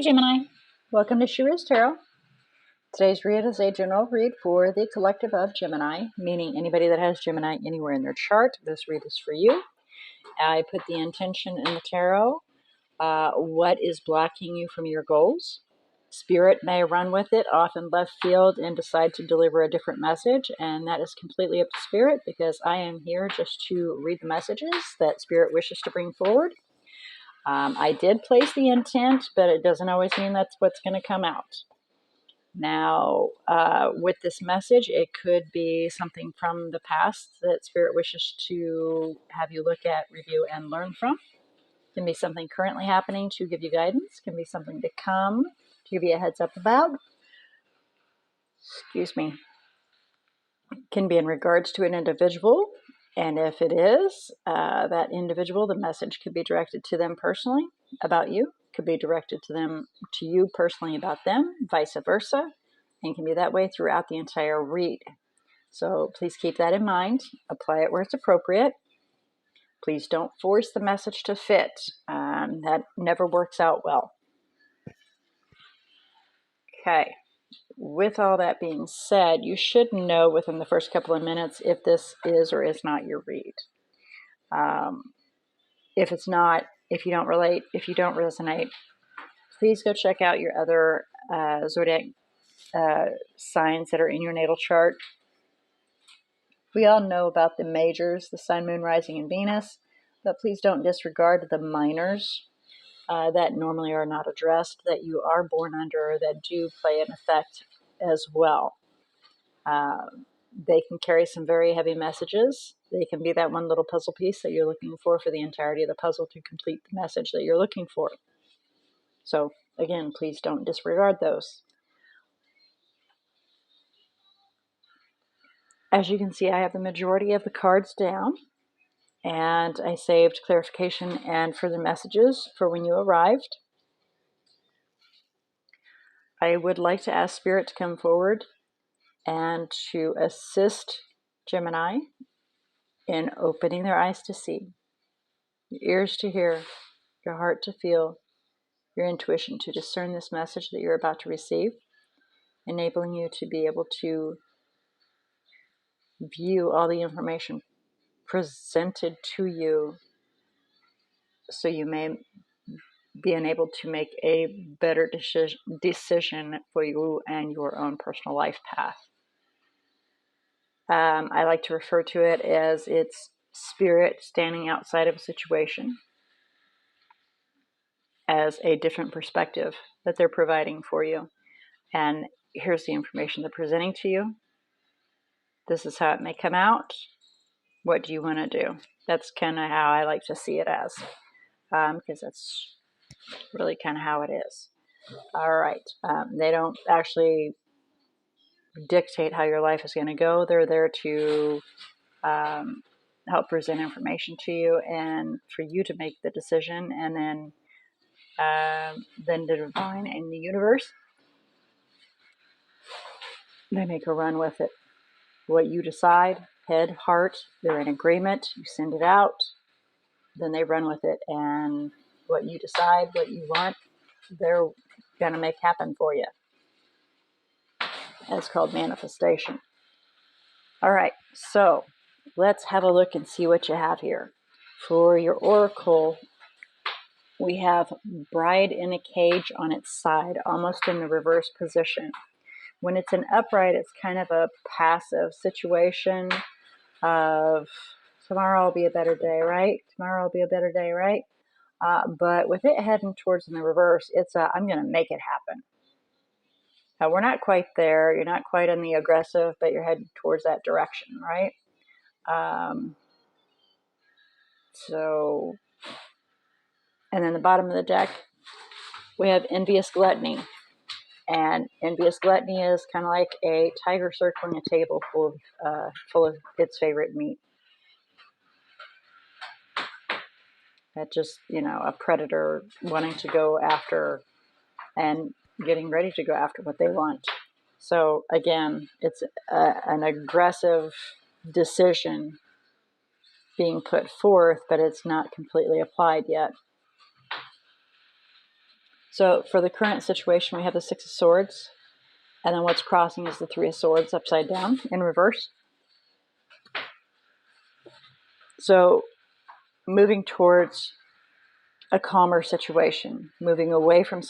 Hey Gemini, welcome to She-ruhz Tarot. Today's read is a general read for the collective of Gemini, meaning anybody that has Gemini anywhere in their chart. This read is for you. I put the intention in the tarot. What is blocking you from your goals? Spirit may run with it off in left field and decide to deliver a different message, and that is completely up to Spirit because I am here just to read the messages that Spirit wishes to bring forward. I did place the intent, but it doesn't always mean that's what's going to come out. Now, with this message, it could be something from the past that Spirit wishes to have you look at, review, and learn from. It can be something currently happening to give you guidance. It can be something to come to give you a heads up about. Excuse me. It can be in regards to an individual. And if it is that individual, the message could be directed to them personally about you. Could be directed to you personally about them, vice versa, and can be that way throughout the entire read. So please keep that in mind. Apply it where it's appropriate. Please don't force the message to fit. That never works out well. Okay. With all that being said, you should know within the first couple of minutes if this is or is not your read. If it's not, if you don't relate, if you don't resonate, please go check out your other zodiac signs that are in your natal chart. We all know about the majors, the Sun, Moon, Rising, and Venus, but please don't disregard the minors that normally are not addressed, that you are born under, that do play an effect as well. They can carry some very heavy messages. They can be that one little puzzle piece that you're looking for the entirety of the puzzle to complete the message that you're looking for. So, again, please don't disregard those. As you can see, I have the majority of the cards down, and I saved clarification and further messages for when you arrived. I would like to ask Spirit to come forward and to assist Gemini in opening their eyes to see, your ears to hear, your heart to feel, your intuition to discern this message that you're about to receive, enabling you to be able to view all the information presented to you so you may be able to make a better decision for you and your own personal life path. I like to refer to it as it's Spirit standing outside of a situation as a different perspective that they're providing for you. And here's the information they're presenting to you. This is how it may come out. What do you want to do? That's kind of how I like to see it as, because that's really kind of how it is. All right. They don't actually dictate how your life is going to go. They're there to help present information to you and for you to make the decision, and then the divine and the universe, they make a run with it. What you decide, head, heart, they're in agreement. You send it out, then they run with it, and what you decide, what you want, they're going to make happen for you. It's called manifestation. All right, so let's have a look and see what you have here. For your oracle, we have bride in a cage on its side, almost in the reverse position. When it's an upright, it's kind of a passive situation of tomorrow will be a better day, right? Tomorrow will be a better day, right? But with it heading towards in the reverse, it's I'm going to make it happen. We're not quite there. You're not quite in the aggressive, but you're heading towards that direction, right? And then the bottom of the deck, we have envious gluttony. And envious gluttony is kind of like a tiger circling a table full of its favorite meat. That just, a predator wanting to go after and getting ready to go after what they want. So again, it's an aggressive decision being put forth, but it's not completely applied yet. So for the current situation, we have the Six of Swords, and then what's crossing is the Three of Swords upside down in reverse. So moving towards a calmer situation, moving away from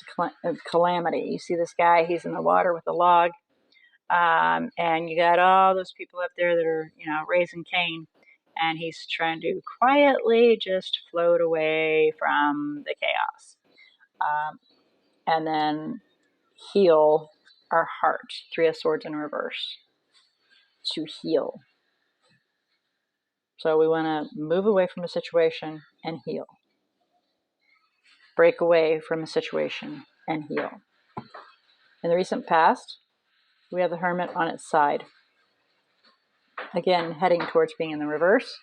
calamity. You see this guy, he's in the water with a log, and you got all those people up there that are, raising Cain, and he's trying to quietly just float away from the chaos, and then heal our heart. Three of Swords in reverse, to heal. So we want to move away from a situation and heal. Break away from a situation and heal. In the recent past, we have the Hermit on its side. Again, heading towards being in the reverse.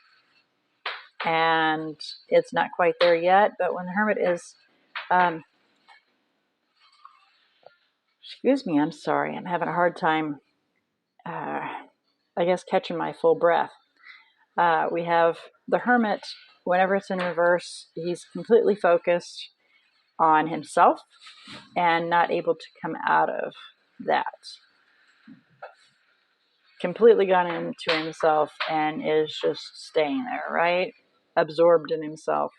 And it's not quite there yet, but when the Hermit is... excuse me, I'm sorry. I'm having a hard time, catching my full breath. We have the Hermit, whenever it's in reverse, he's completely focused on himself and not able to come out of that. Completely gone into himself and is just staying there, right? Absorbed in himself.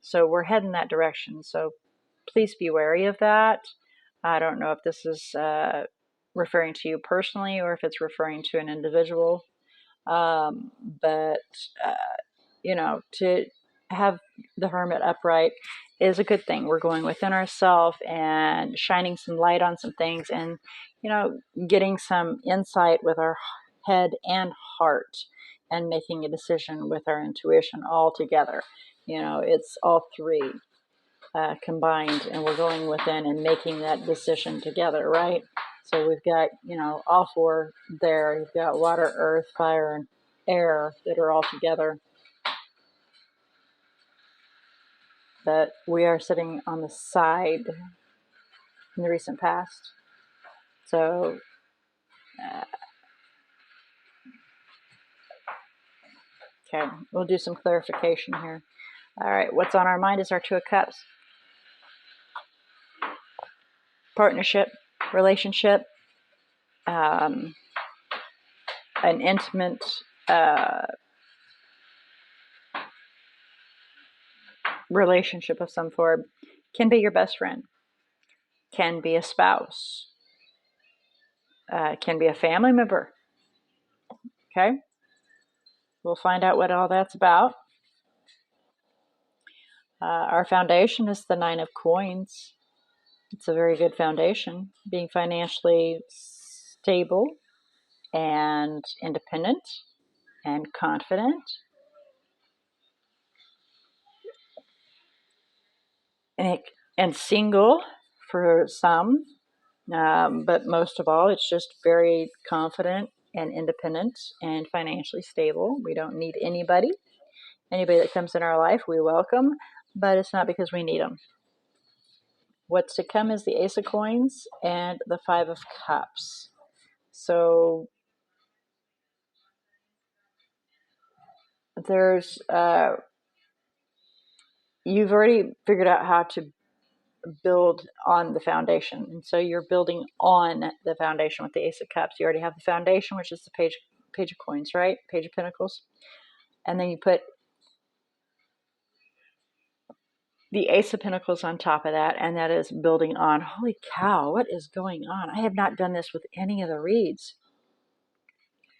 So we're heading that direction. So please be wary of that. I don't know if this is referring to you personally or if it's referring to an individual. But to have the Hermit upright is a good thing. We're going within ourselves and shining some light on some things and, getting some insight with our head and heart and making a decision with our intuition all together. It's all three combined, and we're going within and making that decision together, right? So we've got, all four there. You've got water, earth, fire, and air that are all together. But we are sitting on the side in the recent past. So okay, we'll do some clarification here. All right, what's on our mind is our Two of Cups. Partnership, relationship, an intimate relationship of some form. Can be your best friend, can be a spouse, can be a family member. Okay, we'll find out what all that's about. Our foundation is the Nine of Coins. It's a very good foundation, being financially stable and independent and confident. And single for some, but most of all, it's just very confident and independent and financially stable. We don't need anybody. Anybody that comes in our life, we welcome, but it's not because we need them. What's to come is the Ace of Coins and the Five of Cups. So there's, you've already figured out how to build on the foundation. And so you're building on the foundation with the Ace of Cups. You already have the foundation, which is the Page of Coins, right? Page of Pentacles. And then you put the Ace of Pentacles on top of that, and that is building on. Holy cow, what is going on? I have not done this with any of the reads.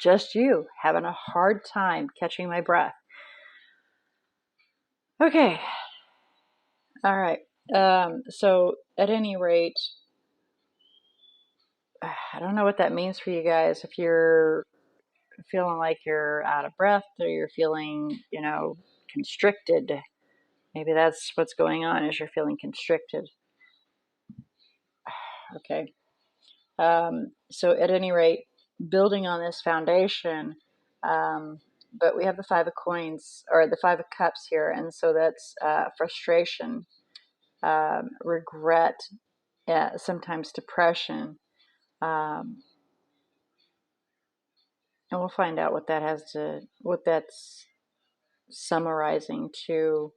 Just you, having a hard time catching my breath. Okay. All right. So at any rate, I don't know what that means for you guys. If you're feeling like you're out of breath or you're feeling, constricted, maybe that's what's going on, is you're feeling constricted. Okay. So at any rate, building on this foundation, but we have the Five of Coins, or the Five of Cups here, and so that's frustration, regret, sometimes depression, and we'll find out what that's summarizing to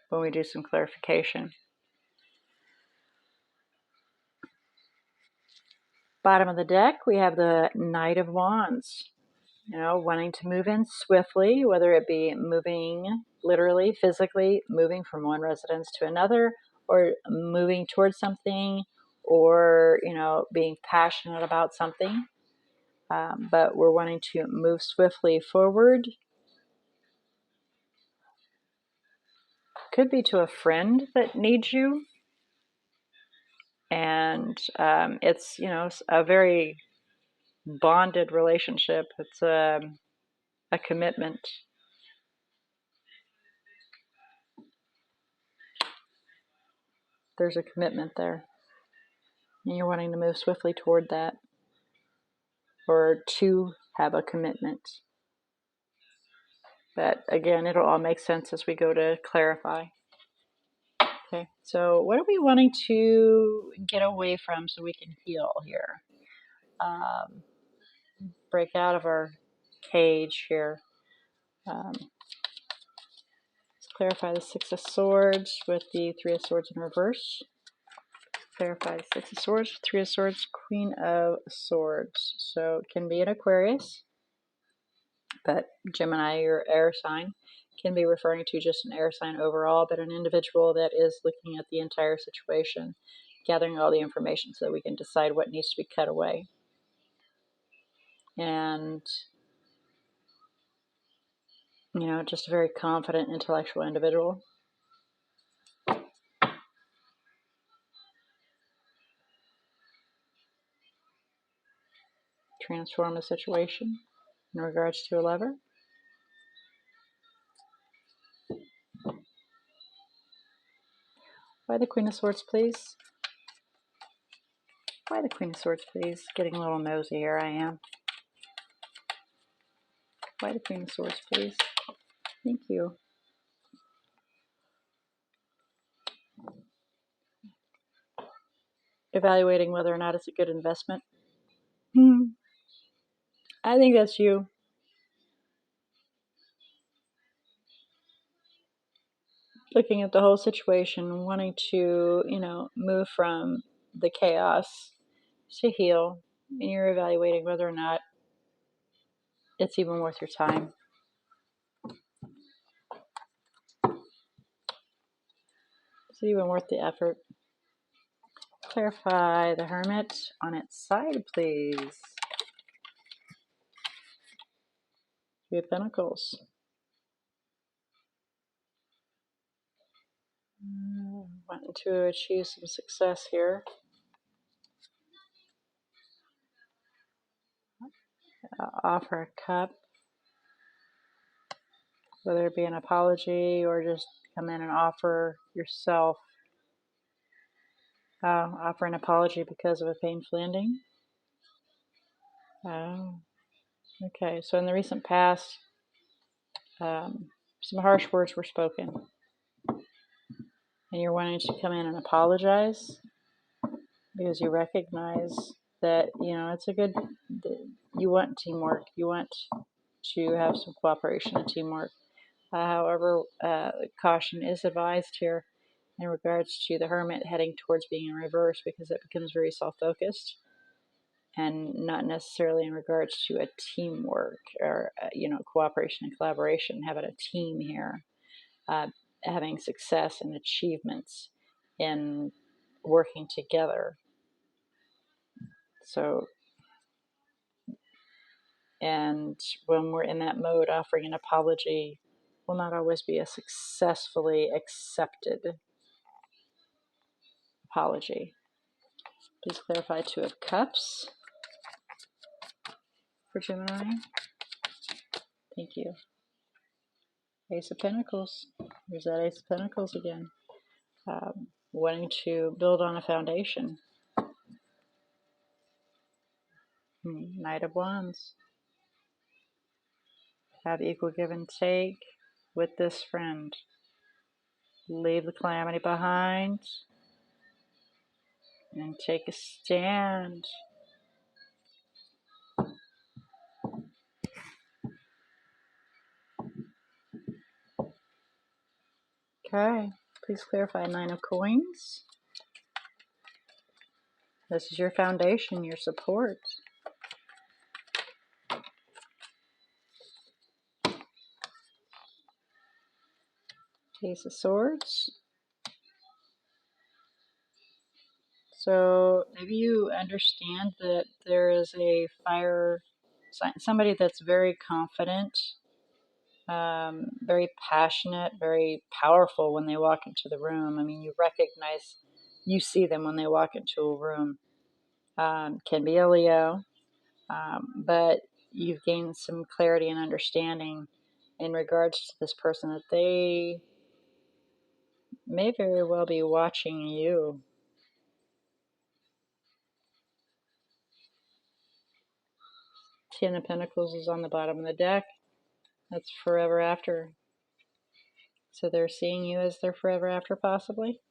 when we do some clarification. Bottom of the deck, we have the Knight of Wands. You know, wanting to move in swiftly, whether it be moving literally, physically, moving from one residence to another, or moving towards something, or, you know, being passionate about something. But we're wanting to move swiftly forward. Could be to a friend that needs you. And it's, you know, a very bonded relationship. It's a commitment. There's a commitment there. And you're wanting to move swiftly toward that, or to have a commitment. But again, it'll all make sense as we go to clarify. Okay, so what are we wanting to get away from so we can heal here? Break out of our cage here. Let's clarify the Six of Swords with the Three of Swords in reverse. Clarify the Six of Swords, Three of Swords, Queen of Swords. So it can be an Aquarius, but Gemini, your air sign, can be referring to just an air sign overall, but an individual that is looking at the entire situation, gathering all the information so that we can decide what needs to be cut away. And, you know, just a very confident, intellectual individual. Transform a situation in regards to a lover. Why the Queen of Swords, please? Why the Queen of Swords, please? Getting a little nosy here, I am. Why the Queen of Swords, please? Thank you. Evaluating whether or not it's a good investment. I think that's you. Looking at the whole situation, wanting to, you know, move from the chaos to heal, and you're evaluating whether or not it's even worth your time. Is it even worth the effort? Clarify the Hermit on its side, please. Three of Pentacles. Wanting to achieve some success here. Offer a cup. Whether it be an apology or just come in and offer yourself. Offer an apology because of a painful ending. Oh, okay. So in the recent past, some harsh words were spoken, and you're wanting to come in and apologize because you recognize that, you know, it's a good. You want teamwork. You want to have some cooperation and teamwork. However, caution is advised here in regards to the Hermit heading towards being in reverse, because it becomes very self-focused and not necessarily in regards to a teamwork or, you know, cooperation and collaboration, having a team here, having success and achievements in working together. So, and when we're in that mode, offering an apology will not always be a successfully accepted apology. Please clarify Two of Cups for Gemini. Thank you. Ace of Pentacles. There's that Ace of Pentacles again. Wanting to build on a foundation. Knight of Wands. Have equal give and take with this friend. Leave the calamity behind and take a stand. Okay, please clarify Nine of Coins. This is your foundation, your support. Ace of Swords. So maybe you understand that there is a fire sign, somebody that's very confident, very passionate, very powerful when they walk into the room. I mean, you see them when they walk into a room. Can be a Leo, but you've gained some clarity and understanding in regards to this person that they may very well be watching you. Ten of Pentacles is on the bottom of the deck. That's forever after. So they're seeing you as their forever after, possibly.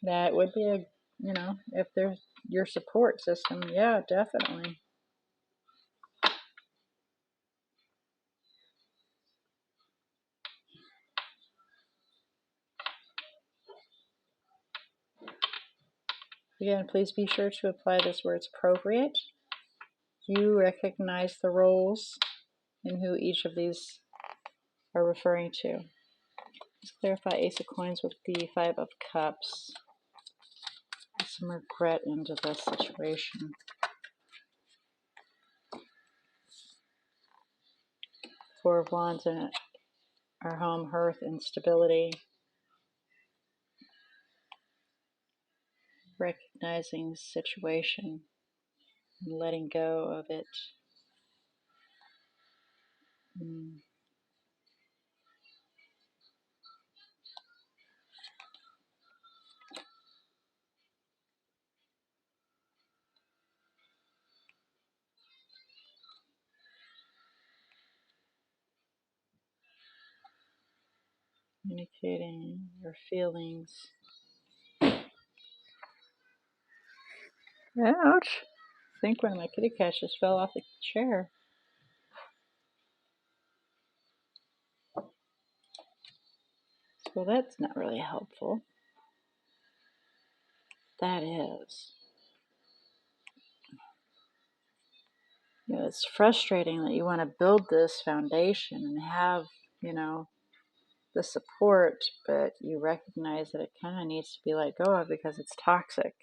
That would be a, if there's your support system, yeah, definitely. Again, please be sure to apply this where it's appropriate. You recognize the roles and who each of these are referring to. Let's clarify Ace of Coins with the Five of Cups. Some regret into this situation. Four of Wands in our home, hearth, and stability. Recognizing the situation and letting go of it. Communicating your feelings. Ouch! I think one of my kitty cats just fell off the chair. Well, that's not really helpful. That is. It's frustrating that you want to build this foundation and have, the support, but you recognize that it kind of needs to be let go of because it's toxic.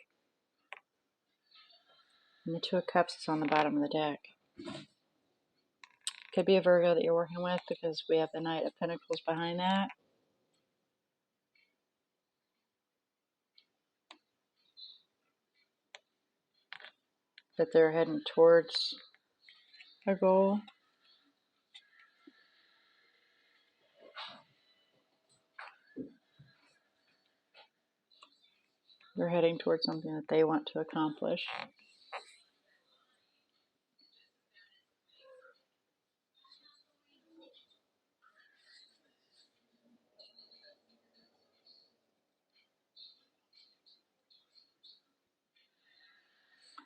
And the Two of Cups is on the bottom of the deck. Could be a Virgo that you're working with because we have the Knight of Pentacles behind that. But they're heading towards a goal. They're heading towards something that they want to accomplish.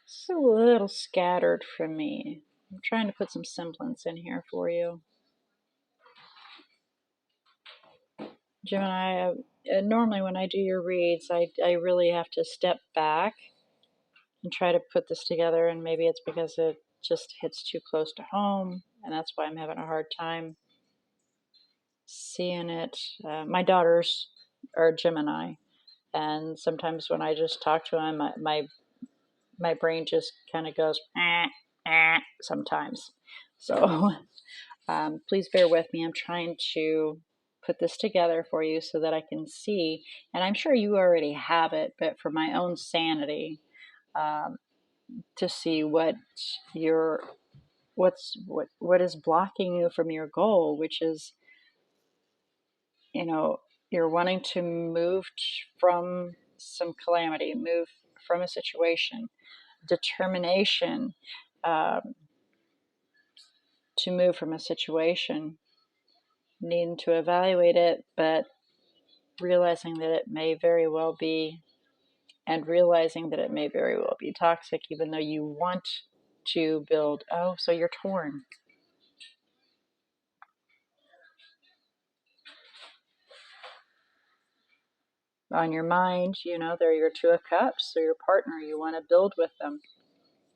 It's a little scattered from me. I'm trying to put some semblance in here for you. Gemini, normally when I do your reads, I really have to step back and try to put this together, and maybe it's because it just hits too close to home, and that's why I'm having a hard time seeing it. My daughters are Gemini, and sometimes when I just talk to them, my brain just kind of goes sometimes. So please bear with me. I'm trying to put this together for you so that I can see, and I'm sure you already have it, but for my own sanity, to see what is blocking you from your goal, which is, you're wanting to move from some calamity, move from a situation, determination to move from a situation, needing to evaluate it, but realizing that it may very well be, and realizing that it may very well be toxic, even though you want to build. Oh, so you're torn. On your mind, they're your Two of Cups, so your partner, you want to build with them,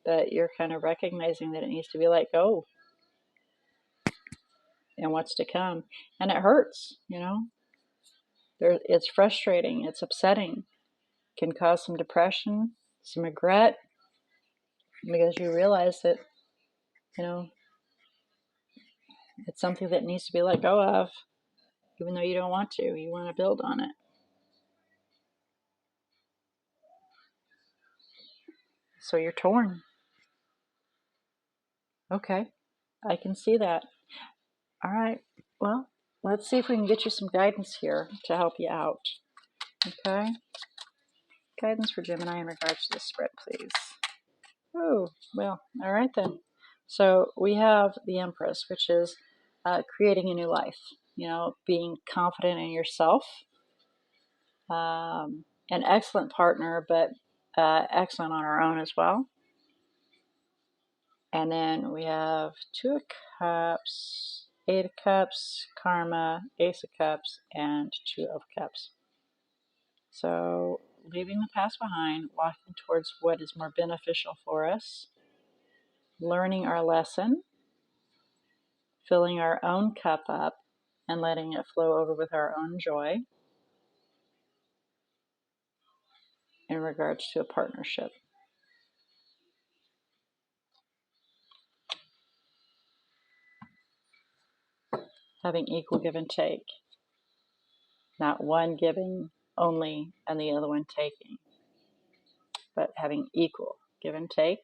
but you're kind of recognizing that it needs to be let go and what's to come. And it hurts, it's frustrating, it's upsetting, can cause some depression, some regret, because you realize that, it's something that needs to be let go of, even though you don't want to. You want to build on it. So you're torn. Okay, I can see that. All right, well, let's see if we can get you some guidance here to help you out. Okay, guidance for Gemini in regards to the spread, please. Oh, well, all right then. So we have the Empress, which is creating a new life, being confident in yourself, an excellent partner, but excellent on our own as well. And then we have Two of Cups, Eight of Cups, Karma, Ace of Cups, and Two of Cups. So leaving the past behind, walking towards what is more beneficial for us, learning our lesson, filling our own cup up, and letting it flow over with our own joy in regards to a partnership. Having equal give and take. Not one giving only and the other one taking, but having equal give and take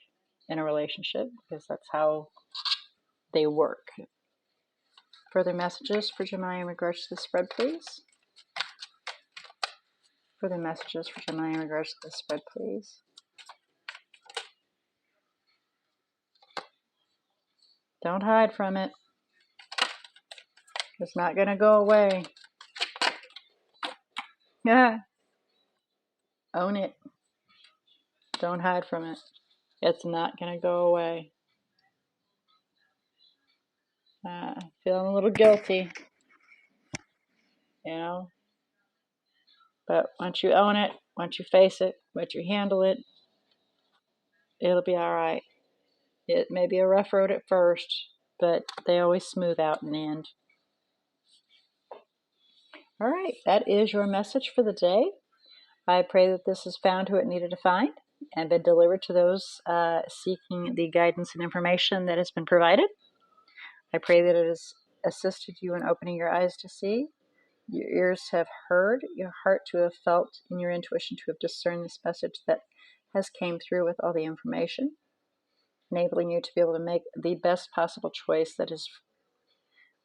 in a relationship, because that's how they work. Further messages for Gemini in regards to the spread, please. Further messages for Gemini in regards to the spread, please. Don't hide from it. It's not going to go away. Yeah. Own it. Don't hide from it. It's not going to go away. Feeling a little guilty, But once you own it, once you face it, once you handle it, it'll be all right. It may be a rough road at first, but they always smooth out in the end. All right, that is your message for the day. I pray that this has found who it needed to find and been delivered to those seeking the guidance and information that has been provided. I pray that it has assisted you in opening your eyes to see, your ears to have heard, your heart to have felt, and your intuition to have discerned this message that has came through with all the information, enabling you to be able to make the best possible choice that is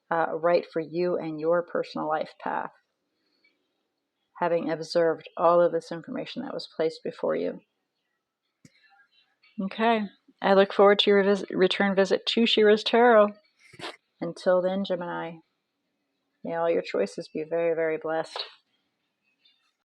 right for you and your personal life path, having observed all of this information that was placed before you. Okay, I look forward to your return visit to She-ruhz Tarot. Until then, Gemini, may all your choices be very, very blessed.